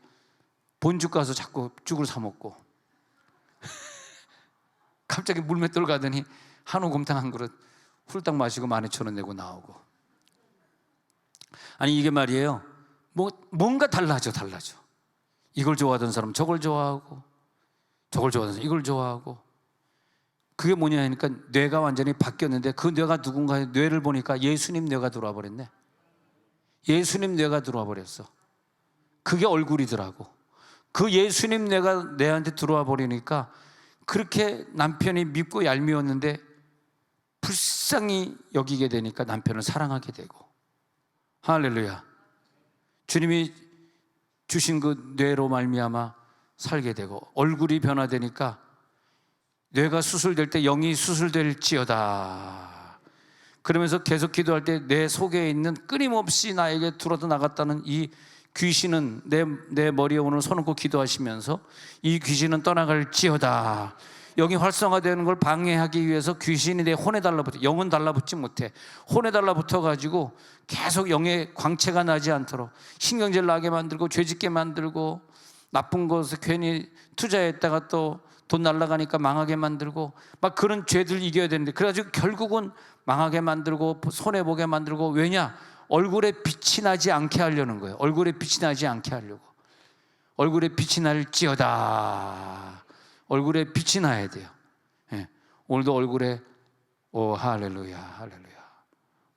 본죽 가서 자꾸 죽을 사 먹고 갑자기 물맷돌 가더니 한우곰탕 한 그릇 훌딱 마시고 12,000원 내고 나오고. 아니 이게 말이에요, 뭔가 달라져. 이걸 좋아하던 사람 저걸 좋아하고, 저걸 좋아하던 사람 이걸 좋아하고. 그게 뭐냐 하니까 뇌가 완전히 바뀌었는데, 그 뇌가 누군가의 뇌를 보니까 예수님 뇌가 들어와 버렸네. 예수님 뇌가 들어와 버렸어. 그게 얼굴이더라고. 그 예수님 뇌가 내한테 들어와 버리니까 그렇게 남편이 밉고 얄미웠는데 불쌍히 여기게 되니까 남편을 사랑하게 되고. 할렐루야. 주님이 주신 그 뇌로 말미암아 살게 되고, 얼굴이 변화되니까 뇌가 수술될 때 영이 수술될지어다. 그러면서 계속 기도할 때 내 속에 있는 끊임없이 나에게 들어도 나갔다는 이 귀신은 내 머리에 오늘 손 얹고 기도하시면서 이 귀신은 떠나갈지어다. 영이 활성화되는 걸 방해하기 위해서 귀신이 내 혼에 달라붙어, 영은 달라붙지 못해. 혼에 달라붙어 가지고 계속 영의 광채가 나지 않도록 신경질 나게 만들고, 죄짓게 만들고, 나쁜 것을 괜히 투자했다가 또 돈 날라가니까 망하게 만들고, 막 그런 죄들 이겨야 되는데, 그래가지고 결국은 망하게 만들고 손해보게 만들고. 왜냐? 얼굴에 빛이 나지 않게 하려는 거예요. 얼굴에 빛이 나지 않게 하려고. 얼굴에 빛이 날지어다. 얼굴에 빛이 나야 돼요. 예. 오늘도 얼굴에 할렐루야.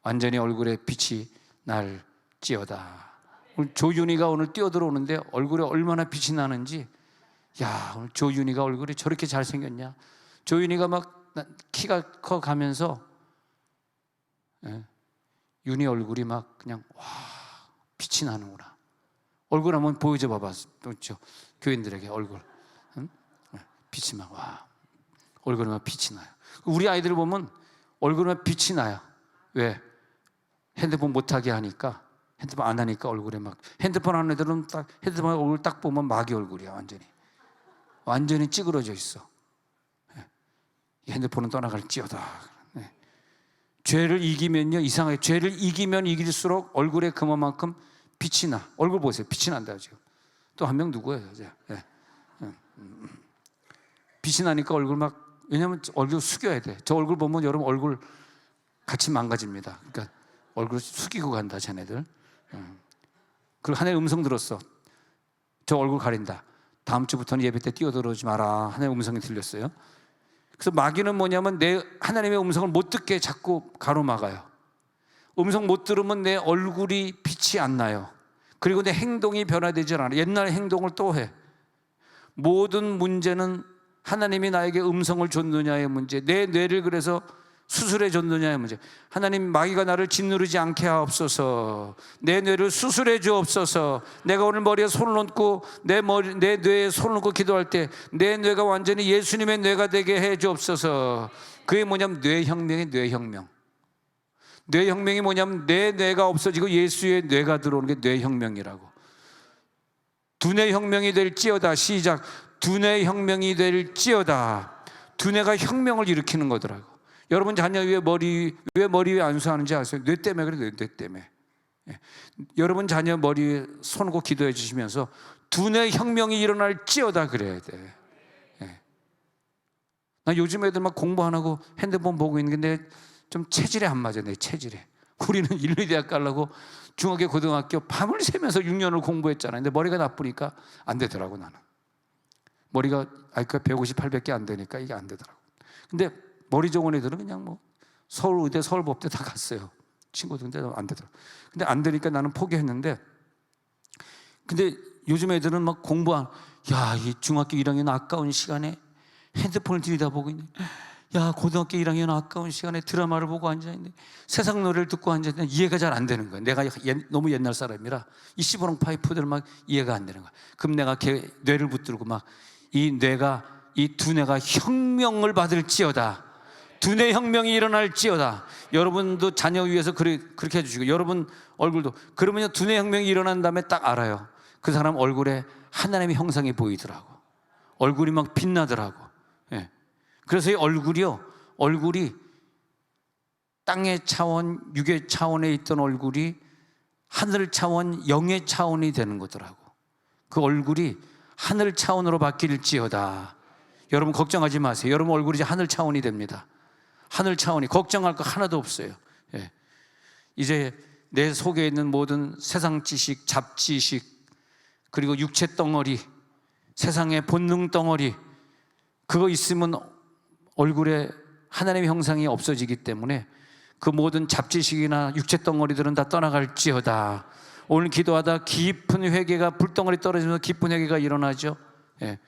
완전히 얼굴에 빛이 날지어다. 오늘 조윤희가 오늘 뛰어들어오는데 얼굴에 얼마나 빛이 나는지. 야, 오늘 조윤희가 얼굴이 저렇게 잘생겼냐. 조윤희가 막 키가 커 가면서 윤희 얼굴이 막 그냥 빛이 나는구나. 얼굴 한번 보여줘 봐봐. 또 교인들에게 얼굴. 응? 빛이 막 얼굴에 막 빛이 나요. 우리 아이들 보면 얼굴에 빛이 나요. 왜? 핸드폰 못하게 하니까. 핸드폰 안 하니까 얼굴에 막. 핸드폰 하는 애들은 딱 핸드폰 얼굴 딱 보면 마귀 얼굴이야. 완전히 찌그러져 있어. 핸드폰은 떠나갈지어다. 죄를 이기면요, 이상하게 죄를 이기면 이길수록 얼굴에 그만큼 빛이 나. 얼굴 보세요. 빛이 난다 지금. 또 한 명 누구예요? 예. 빛이 나니까 얼굴 막, 왜냐면 얼굴 숙여야 돼. 저 얼굴 보면 여러분 얼굴 같이 망가집니다. 그러니까 얼굴 숙이고 간다 쟤네들. 그리고 하나의 음성 들었어. 저 얼굴 가린다. 다음 주부터는 예배 때 뛰어들어오지 마라. 하나의 음성이 들렸어요. 그래서 마귀는 뭐냐면 내 하나님의 음성을 못 듣게 자꾸 가로막아요. 음성 못 들으면 내 얼굴이 빛이 안 나요. 그리고 내 행동이 변화되지 않아. 옛날 행동을 또 해. 모든 문제는 하나님이 나에게 음성을 줬느냐의 문제, 내 뇌를 그래서 수술해 줬느냐의 문제. 하나님, 마귀가 나를 짓누르지 않게 하옵소서. 내 뇌를 수술해 주옵소서. 내가 오늘 머리에 손을 얹고 내 뇌에 손을 얹고 기도할 때 내 뇌가 완전히 예수님의 뇌가 되게 해 주옵소서. 그게 뭐냐면 뇌혁명이 뇌혁명. 뇌혁명이 뭐냐면 내 뇌가 없어지고 예수의 뇌가 들어오는 게 뇌혁명이라고. 두뇌 혁명이 될지어다. 시작. 두뇌 혁명이 될지어다. 두뇌가 혁명을 일으키는 거더라고. 여러분 자녀 왜 머리 위에 안수하는지 아세요? 뇌 때문에 그래요. 뇌 때문에. 예. 여러분 자녀 머리 위에 손 얹고 기도해 주시면서 두뇌 혁명이 일어날지어다 그래야 돼. 예. 나 요즘 애들 막 공부 안 하고 핸드폰 보고 있는데 좀 체질에 안 맞아. 내 체질에. 우리는 인류대학 가려고 중학교 고등학교 밤을 새면서 6년을 공부했잖아요. 근데 머리가 나쁘니까 안 되더라고. 나는 머리가 IQ가 150, 800개 안 되니까 이게 안 되더라고. 근데 머리 좋은 애들은 그냥 뭐 서울의대, 서울법대 다 갔어요. 친구들. 근데 안 되더라고. 근데 안 되니까 나는 포기했는데, 근데 요즘 애들은 막 이 중학교 1학년 아까운 시간에 핸드폰을 들여다보고 있네. 야, 고등학교 1학년 아까운 시간에 드라마를 보고 앉아있네. 세상 노래를 듣고 앉아있네. 이해가 잘 안 되는 거야. 내가 너무 옛날 사람이라 이 시보롱 파이프들 막 이해가 안 되는 거야. 그럼 내가 걔 뇌를 붙들고 막 이 두뇌가 혁명을 받을지어다. 두뇌 혁명이 일어날지어다. 여러분도 자녀 위해서 그렇게 해주시고, 여러분 얼굴도 그러면 두뇌 혁명이 일어난 다음에 딱 알아요. 그 사람 얼굴에 하나님의 형상이 보이더라고. 얼굴이 막 빛나더라고. 예. 그래서 이 얼굴이 땅의 차원, 육의 차원에 있던 얼굴이 하늘 차원, 영의 차원이 되는 거더라고. 그 얼굴이 하늘 차원으로 바뀔지어다. 여러분 걱정하지 마세요. 여러분 얼굴이 이제 하늘 차원이 됩니다. 하늘 차원이, 걱정할 거 하나도 없어요. 예. 이제 내 속에 있는 모든 세상 지식, 잡지식, 그리고 육체 덩어리, 세상의 본능 덩어리, 그거 있으면 얼굴에 하나님의 형상이 없어지기 때문에 그 모든 잡지식이나 육체 덩어리들은 다 떠나갈지어다. 오늘 기도하다 깊은 회개가, 불덩어리 떨어지면서 깊은 회개가 일어나죠. 예.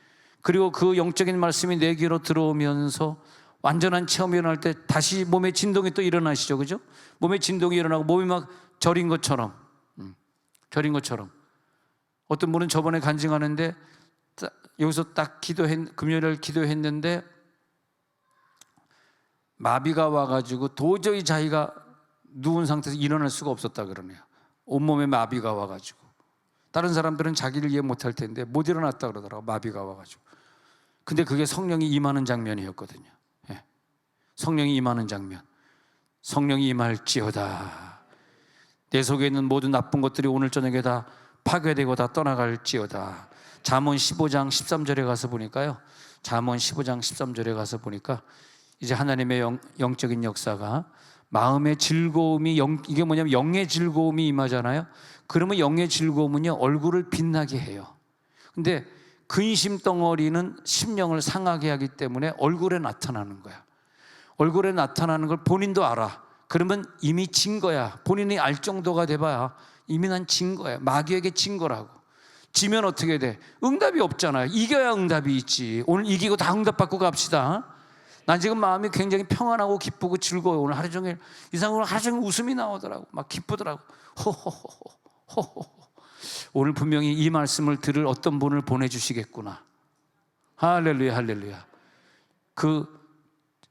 그리고 그 영적인 말씀이 내 귀로 들어오면서 완전한 체험이 일어날 때 다시 몸의 진동이 또 일어나시죠. 그죠? 몸의 진동이 일어나고 몸이 막 저린 것처럼. 어떤 분은 저번에 간증하는데 여기서 딱 금요일 기도했는데 마비가 와가지고 도저히 자기가 누운 상태에서 일어날 수가 없었다 그러네요. 온몸에 마비가 와가지고. 다른 사람들은 자기를 이해 못할 텐데 못 일어났다 그러더라고. 마비가 와가지고. 근데 그게 성령이 임하는 장면이었거든요. 예. 성령이 임하는 장면. 성령이 임할지어다. 내 속에 있는 모든 나쁜 것들이 오늘 저녁에 다 파괴되고 다 떠나갈지어다. 잠언 15장 13절에 가서 보니까요. 잠언 15장 13절에 가서 보니까 이제 하나님의 영적인 역사가, 마음의 즐거움이, 이게 뭐냐면 영의 즐거움이 임하잖아요. 그러면 영의 즐거움은요, 얼굴을 빛나게 해요. 근데 근심 덩어리는 심령을 상하게 하기 때문에 얼굴에 나타나는 거야. 얼굴에 나타나는 걸 본인도 알아. 그러면 이미 진 거야. 본인이 알 정도가 돼봐야 이미 난 진 거야. 마귀에게 진 거라고. 지면 어떻게 돼? 응답이 없잖아요. 이겨야 응답이 있지. 오늘 이기고 다 응답받고 갑시다. 난 지금 마음이 굉장히 평안하고 기쁘고 즐거워요. 오늘 하루 종일, 이상으로 하루 종일 웃음이 나오더라고. 막 기쁘더라고. 호호호호. 오늘 분명히 이 말씀을 들을 어떤 분을 보내주시겠구나. 할렐루야, 할렐루야. 그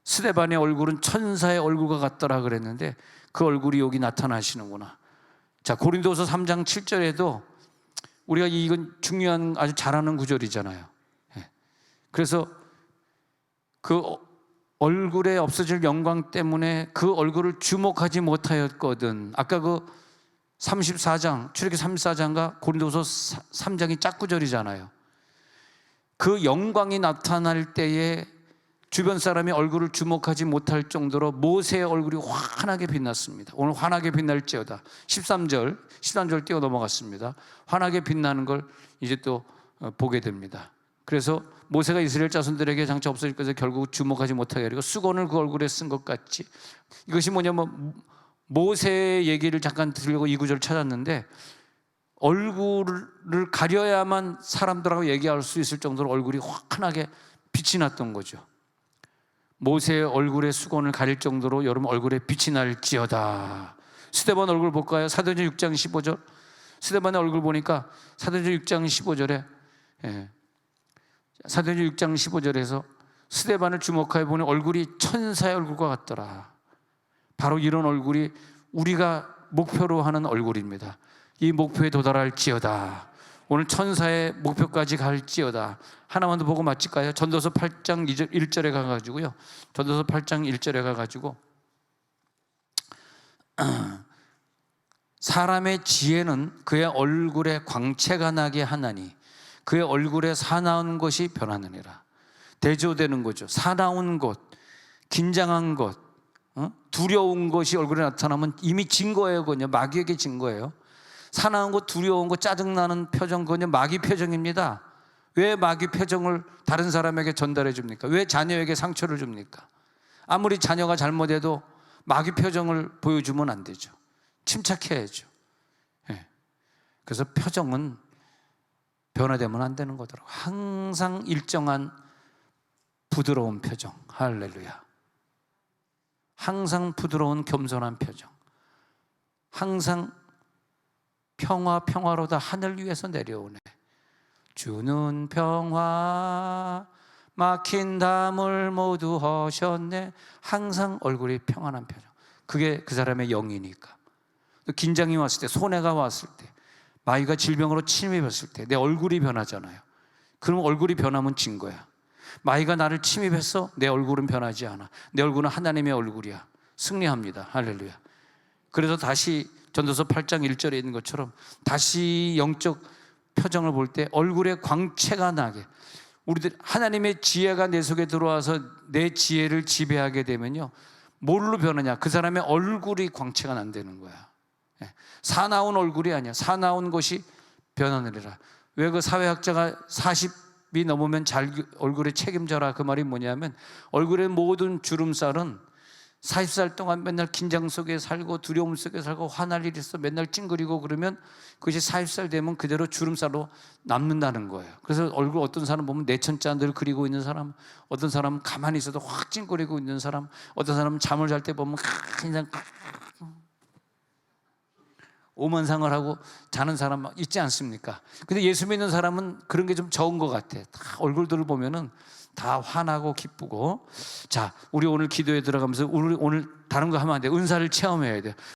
스데반의 얼굴은 천사의 얼굴과 같더라 그랬는데 그 얼굴이 여기 나타나시는구나. 자, 고린도서 3장 7절에도 우리가 이건 중요한, 아주 잘하는 구절이잖아요. 그래서 그 얼굴에 없어질 영광 때문에 그 얼굴을 주목하지 못하였거든. 아까 그 34장, 출애굽기 34장과 고린도서 3장이 짝구절이잖아요. 그 영광이 나타날 때에 주변 사람이 얼굴을 주목하지 못할 정도로 모세의 얼굴이 환하게 빛났습니다. 오늘 환하게 빛날지어다. 13절 띄워 넘어갔습니다. 환하게 빛나는 걸 이제 또 보게 됩니다. 그래서 모세가 이스라엘 자손들에게 장차 없어질 것을 결국 주목하지 못하게 하려고 수건을 그 얼굴에 쓴 것 같이, 이것이 뭐냐면 모세의 얘기를 잠깐 들으려고 이 구절을 찾았는데, 얼굴을 가려야만 사람들하고 얘기할 수 있을 정도로 얼굴이 환하게 빛이 났던 거죠. 모세의 얼굴에 수건을 가릴 정도로 여러분 얼굴에 빛이 날지어다. 스데반 얼굴 볼까요? 사도행전 6장 15절. 스데반의 얼굴 보니까 사도행전 6장 15절에 사도행전 6장 15절에서 스데반을 주목하여 보니 얼굴이 천사의 얼굴과 같더라. 바로 이런 얼굴이 우리가 목표로 하는 얼굴입니다. 이 목표에 도달할지어다. 오늘 천사의 목표까지 갈지어다. 하나만 더 보고 마칠까요? 전도서 8장 1절에 가가지고요. 전도서 8장 1절에 가가지고 사람의 지혜는 그의 얼굴에 광채가 나게 하나니 그의 얼굴에 사나운 것이 변하느니라. 대조되는 거죠. 사나운 것, 긴장한 것, 두려운 것이 얼굴에 나타나면 이미 진 거예요. 그건요, 마귀에게 진 거예요. 사나운 것, 두려운 것, 짜증나는 표정, 그건요 마귀 표정입니다. 왜 마귀 표정을 다른 사람에게 전달해 줍니까? 왜 자녀에게 상처를 줍니까? 아무리 자녀가 잘못해도 마귀 표정을 보여주면 안 되죠. 침착해야죠. 그래서 표정은 변화되면 안 되는 거더라고요. 항상 일정한 부드러운 표정. 할렐루야. 항상 부드러운 겸손한 표정. 항상 평화로다 하늘 위에서 내려오네. 주는 평화 막힌 담을 모두 허셨네. 항상 얼굴이 평안한 표정. 그게 그 사람의 영이니까. 긴장이 왔을 때, 손해가 왔을 때, 마귀가 질병으로 침입했을 때 내 얼굴이 변하잖아요. 그럼 얼굴이 변하면 진 거야. 마귀가 나를 침입했어? 내 얼굴은 변하지 않아. 내 얼굴은 하나님의 얼굴이야. 승리합니다. 할렐루야. 그래서 다시 전도서 8장 1절에 있는 것처럼 다시 영적 표정을 볼 때 얼굴에 광채가 나게, 우리들 하나님의 지혜가 내 속에 들어와서 내 지혜를 지배하게 되면요, 뭘로 변하냐? 그 사람의 얼굴이 광채가 난다는 거야. 사나운 얼굴이 아니야. 사나운 것이 변하느니라. 왜 그 사회학자가 40이 넘으면 얼굴에 책임져라, 그 말이 뭐냐면 얼굴의 모든 주름살은 40살 동안 맨날 긴장 속에 살고 두려움 속에 살고 화날 일이 있어 맨날 찡그리고 그러면 그것이 40살 되면 그대로 주름살로 남는다는 거예요. 그래서 얼굴 어떤 사람 보면 내천자 늘 그리고 있는 사람, 어떤 사람은 가만히 있어도 확 찡그리고 있는 사람, 어떤 사람은 잠을 잘 때 보면 그냥 오만상을 하고 자는 사람 있지 않습니까? 근데 예수 믿는 사람은 그런 게 좀 적은 것 같아. 다 얼굴들을 보면은 다 환하고 기쁘고. 자, 우리 오늘 기도에 들어가면서 우리 오늘 다른 거 하면 안 돼. 은사를 체험해야 돼.